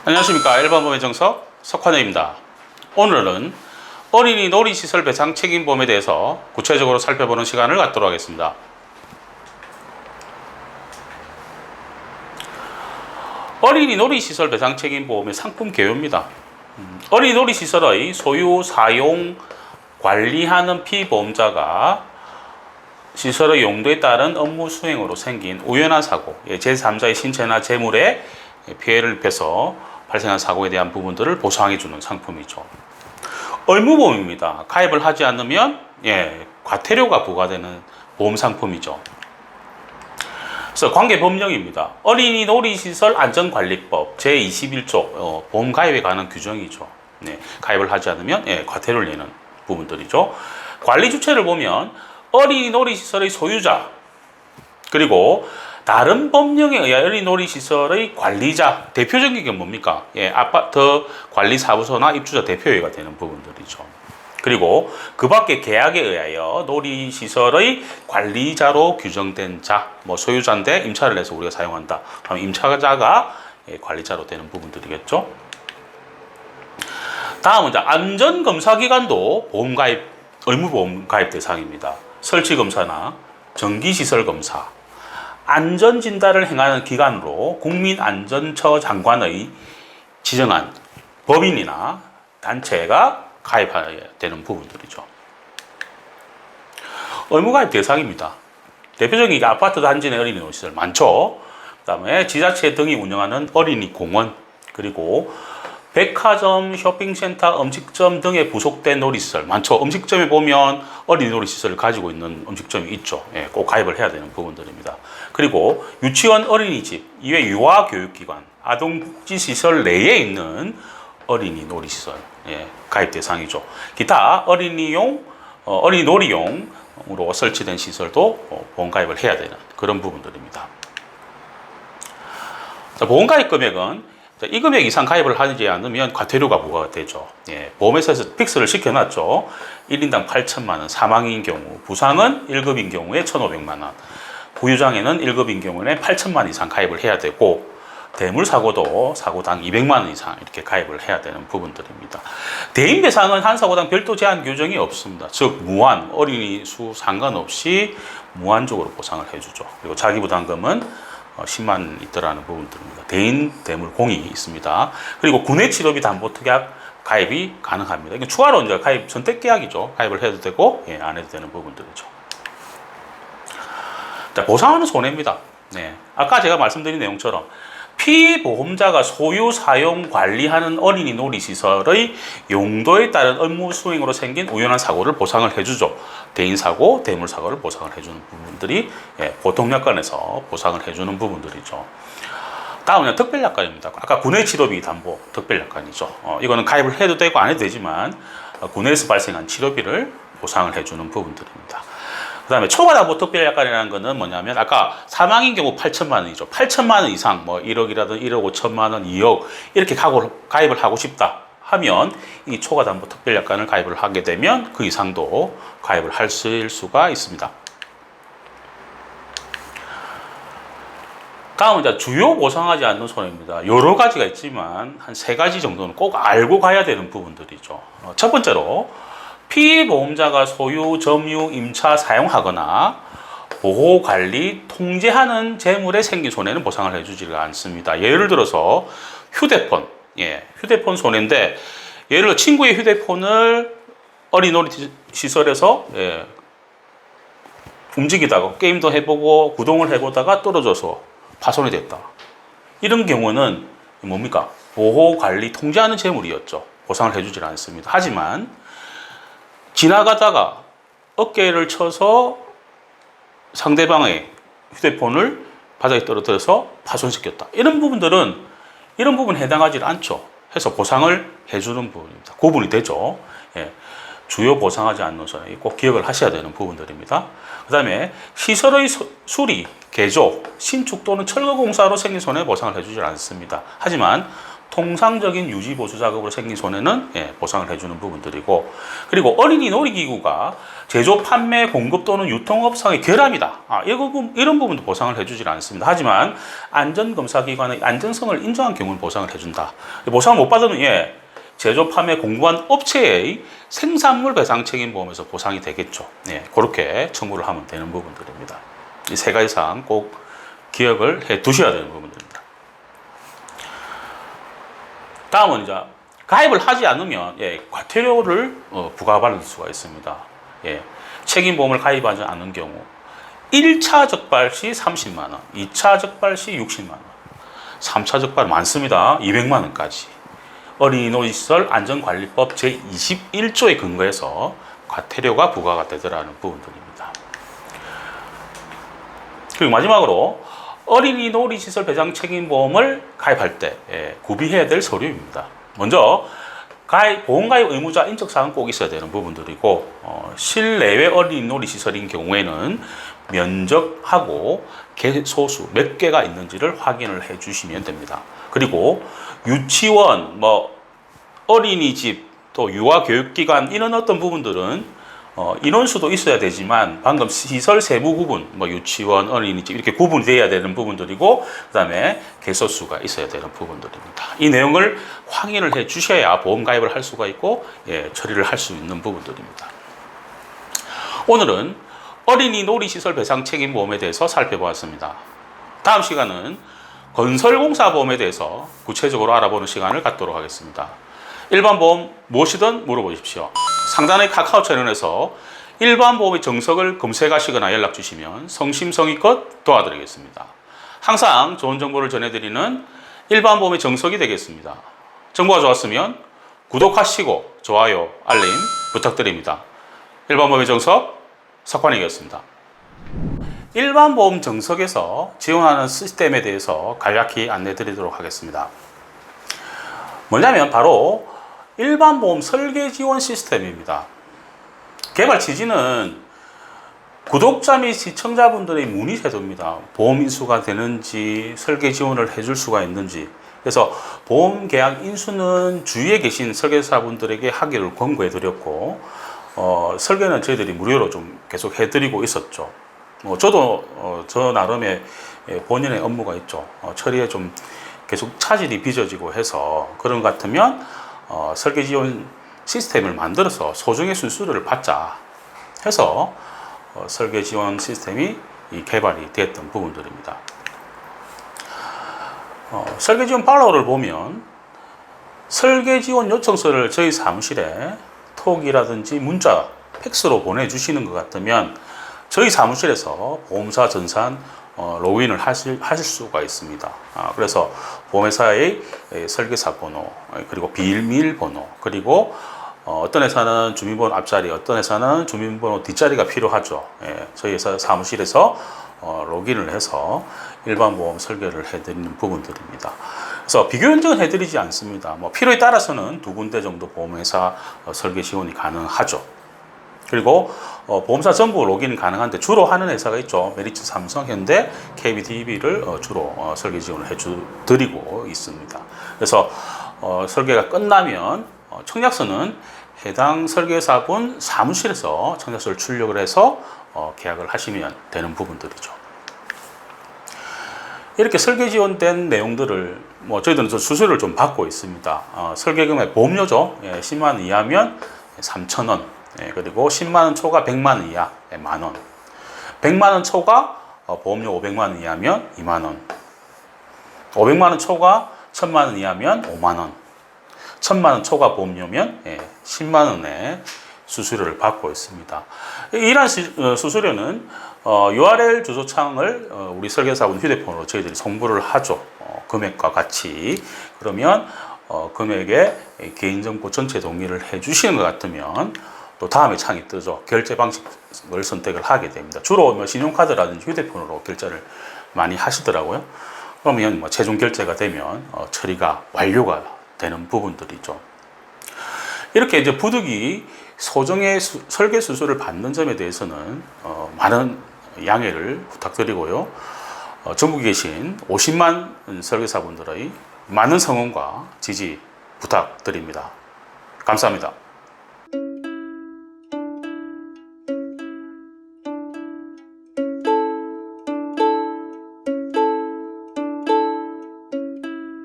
안녕하십니까. 일반보험의 정석 석환호입니다. 오늘은 어린이 놀이시설 배상 책임보험에 대해서 구체적으로 살펴보는 시간을 갖도록 하겠습니다. 어린이 놀이시설 배상 책임보험의 상품 개요입니다. 어린이 놀이시설의 소유, 사용, 관리하는 피보험자가 시설의 용도에 따른 업무 수행으로 생긴 우연한 사고, 제3자의 신체나 재물에 피해를 입혀서 발생한 사고에 대한 부분들을 보상해주는 상품이죠. 의무보험입니다. 가입을 하지 않으면 과태료가 부과되는 보험 상품이죠. 그래서 관계법령입니다. 어린이 놀이시설 안전관리법 제21조 보험 가입에 관한 규정이죠. 가입을 하지 않으면 과태료를 내는 부분들이죠. 관리 주체를 보면 어린이 놀이시설의 소유자, 그리고 다른 법령에 의해 어린이 놀이시설의 관리자, 대표적인 게 뭡니까? 아파트 관리사무소나 입주자 대표회가 되는 부분들이죠. 그리고 그 밖에 계약에 의하여 놀이시설의 관리자로 규정된 자, 소유자인데 임차를 해서 우리가 사용한다. 그럼 임차자가 관리자로 되는 부분들이겠죠. 다음은 안전검사기관도 보험가입, 의무보험가입 대상입니다. 설치검사나 전기시설검사, 안전진단을 행하는 기관으로 국민안전처 장관의 지정한 법인이나 단체가 가입해야 되는 부분들이죠. 의무가입 대상입니다. 대표적인 게 아파트 단지 내 어린이 놀이시설 많죠. 그 다음에 지자체 등이 운영하는 어린이 공원, 그리고 백화점, 쇼핑센터, 음식점 등에 부속된 놀이시설 많죠. 음식점에 보면 어린이 놀이시설을 가지고 있는 음식점이 있죠. 꼭 가입을 해야 되는 부분들입니다. 그리고 유치원, 어린이집 이외 유아교육기관, 아동복지시설 내에 있는 어린이 놀이시설 가입 대상이죠. 기타 어린이 놀이용으로 설치된 시설도 보험 가입을 해야 되는 그런 부분들입니다. 보험 가입 금액은 이 금액 이상 가입을 하지 않으면 과태료가 부과가 되죠. 보험회사에서 픽스를 시켜놨죠. 1인당 8천만 원, 사망인 경우, 부상은 1급인 경우에 1,500만 원, 부유장애는 1급인 경우에 8천만 원 이상 가입을 해야 되고, 대물사고도 사고당 200만 원 이상 이렇게 가입을 해야 되는 부분들입니다. 대인배상은 한 사고당 별도 제한 규정이 없습니다. 즉 무한, 어린이 수 상관없이 무한적으로 보상을 해주죠. 그리고 자기부담금은 10만 원 있더라는 부분들입니다. 대인, 대물 공이 있습니다. 그리고 군해치료비 담보특약 가입이 가능합니다. 이건 추가로 이제 가입 선택 계약이죠. 가입을 해도 되고 안 해도 되는 부분들이죠. 자, 보상하는 손해입니다. 아까 제가 말씀드린 내용처럼 피보험자가 소유, 사용, 관리하는 어린이 놀이시설의 용도에 따른 업무 수행으로 생긴 우연한 사고를 보상을 해주죠. 대인사고, 대물사고를 보상을 해주는 부분들이 보통약관에서 보상을 해주는 부분들이죠. 다음은 특별약관입니다. 아까 군해치료비 담보 특별약관이죠. 이거는 가입을 해도 되고 안 해도 되지만 군해에서 발생한 치료비를 보상을 해주는 부분들입니다. 그 다음에 초과담보 특별약관이라는 거는 뭐냐면 아까 사망인 경우 8천만 원이죠. 8천만 원 이상 1억이라든 1억 5천만 원, 2억 이렇게 가입을 하고 싶다 하면 이 초과담보 특별약관을 가입을 하게 되면 그 이상도 가입을 할 수가 있습니다. 다음은 주요 보상하지 않는 손해입니다. 여러 가지가 있지만 한 3가지 정도는 꼭 알고 가야 되는 부분들이죠. 첫 번째로 피보험자가 소유, 점유, 임차, 사용하거나 보호, 관리, 통제하는 재물에 생긴 손해는 보상을 해주지가 않습니다. 예를 들어서 휴대폰, 휴대폰 손해인데 예를 들어 친구의 휴대폰을 어린이 놀이시설에서 움직이다가 게임도 해보고 구동을 해보다가 떨어져서 파손이 됐다. 이런 경우는 뭡니까? 보호, 관리, 통제하는 재물이었죠. 보상을 해주질 않습니다. 하지만 지나가다가 어깨를 쳐서 상대방의 휴대폰을 바닥에 떨어뜨려서 파손시켰다. 이런 부분들은 이런 부분에 해당하지 않죠. 해서 보상을 해주는 부분입니다. 구분이 되죠. 주요 보상하지 않는 손해 꼭 기억을 하셔야 되는 부분들입니다. 그 다음에 시설의 수리, 개조, 신축 또는 철거 공사로 생긴 손해 보상을 해주지 않습니다. 하지만 통상적인 유지 보수 작업으로 생긴 손해는 보상을 해주는 부분들이고, 그리고 어린이 놀이기구가 제조, 판매, 공급 또는 유통업상의 결함이다. 이런 부분도 보상을 해주질 않습니다. 하지만 안전검사기관의 안전성을 인정한 경우는 보상을 해준다. 보상을 못 받으면 제조, 판매, 공급한 업체의 생산물 배상 책임 보험에서 보상이 되겠죠. 그렇게 청구를 하면 되는 부분들입니다. 이 세 가지 사항 꼭 기억을 해 두셔야 되는 부분들입니다. 다음은 이제 가입을 하지 않으면 과태료를 부과받을 수가 있습니다. 책임보험을 가입하지 않은 경우 1차 적발 시 30만 원, 2차 적발 시 60만 원, 3차 적발 많습니다. 200만 원까지. 어린이 놀이시설 안전관리법 제21조에 근거해서 과태료가 부과가 되더라는 부분들입니다. 그리고 마지막으로 어린이 놀이시설 배상 책임보험을 가입할 때 구비해야 될 서류입니다. 먼저 보험가입 의무자 인적사항은 꼭 있어야 되는 부분들이고, 실내외 어린이 놀이시설인 경우에는 면적하고 개소수 몇 개가 있는지를 확인을 해 주시면 됩니다. 그리고 유치원, 어린이집, 또 유아교육기관 이런 어떤 부분들은 인원수도 있어야 되지만 방금 시설 세부 구분, 유치원, 어린이집 이렇게 구분이 돼야 되는 부분들이고, 그 다음에 개소수가 있어야 되는 부분들입니다. 이 내용을 확인을 해 주셔야 보험 가입을 할 수가 있고 처리를 할 수 있는 부분들입니다. 오늘은 어린이 놀이시설 배상 책임보험에 대해서 살펴보았습니다. 다음 시간은 건설공사보험에 대해서 구체적으로 알아보는 시간을 갖도록 하겠습니다. 일반 보험 무엇이든 물어보십시오. 상단의 카카오 채널에서 일반 보험의 정석을 검색하시거나 연락 주시면 성심성의껏 도와드리겠습니다. 항상 좋은 정보를 전해드리는 일반 보험의 정석이 되겠습니다. 정보가 좋았으면 구독하시고 좋아요, 알림 부탁드립니다. 일반 보험의 정석 석환익이었습니다. 일반 보험 정석에서 지원하는 시스템에 대해서 간략히 안내 드리도록 하겠습니다. 뭐냐면 바로 일반 보험 설계 지원 시스템입니다. 개발 취지는 구독자 및 시청자분들의 문의 태도입니다. 보험 인수가 되는지, 설계 지원을 해줄 수가 있는지. 그래서 보험 계약 인수는 주위에 계신 설계사분들에게 하기를 권고해 드렸고, 설계는 저희들이 무료로 좀 계속 해드리고 있었죠. 저도 저 나름의 본연의 업무가 있죠. 처리에 좀 계속 차질이 빚어지고 해서 그런 것 같으면 설계 지원 시스템을 만들어서 소정의 순수료를 받자 해서 설계 지원 시스템이 개발이 됐던 부분들입니다. 설계 지원 팔로우를 보면 설계 지원 요청서를 저희 사무실에 톡이라든지 문자, 팩스로 보내주시는 것 같으면 저희 사무실에서 보험사 전산 로그인을 하실 수가 있습니다. 그래서 보험회사의 설계사 번호, 그리고 비밀번호, 그리고 어떤 회사는 주민번호 앞자리, 어떤 회사는 주민번호 뒷자리가 필요하죠. 저희 회사 사무실에서 로그인을 해서 일반 보험 설계를 해드리는 부분들입니다. 그래서 비교 현정은 해드리지 않습니다. 필요에 따라서는 두 군데 정도 보험회사 설계 지원이 가능하죠. 그리고 보험사 전부 로그인 가능한데 주로 하는 회사가 있죠. 메리츠, 삼성, 현대, KBDB를 주로 설계 지원을 해드리고 있습니다. 그래서 설계가 끝나면 청약서는 해당 설계사분 사무실에서 청약서를 출력을 해서 계약을 하시면 되는 부분들이죠. 이렇게 설계 지원된 내용들을 저희들은 수수료를 좀 받고 있습니다. 설계금액 보험료죠. 10만 원 이하면 3,000원. 그리고 10만 원 초과 100만 원 이하 만 원. 100만 원 초과 보험료 500만 원 이하면 2만 원. 500만 원 초과 1000만 원 이하면 5만 원. 1000만 원 초과 보험료면 10만 원의 수수료를 받고 있습니다. 이러한 수수료는 URL 주소창을 우리 설계사분 휴대폰으로 저희들이 송부를 하죠. 금액과 같이. 그러면 금액에 개인정보 전체 동의를 해주시는 것 같으면 또 다음에 창이 뜨죠. 결제 방식을 선택을 하게 됩니다. 주로 신용카드라든지 휴대폰으로 결제를 많이 하시더라고요. 그러면 최종 결제가 되면 처리가 완료가 되는 부분들이죠. 이렇게 이제 부득이 소정의 설계 수수료를 받는 점에 대해서는 많은 양해를 부탁드리고요. 전국에 계신 50만 설계사분들의 많은 성원과 지지 부탁드립니다. 감사합니다.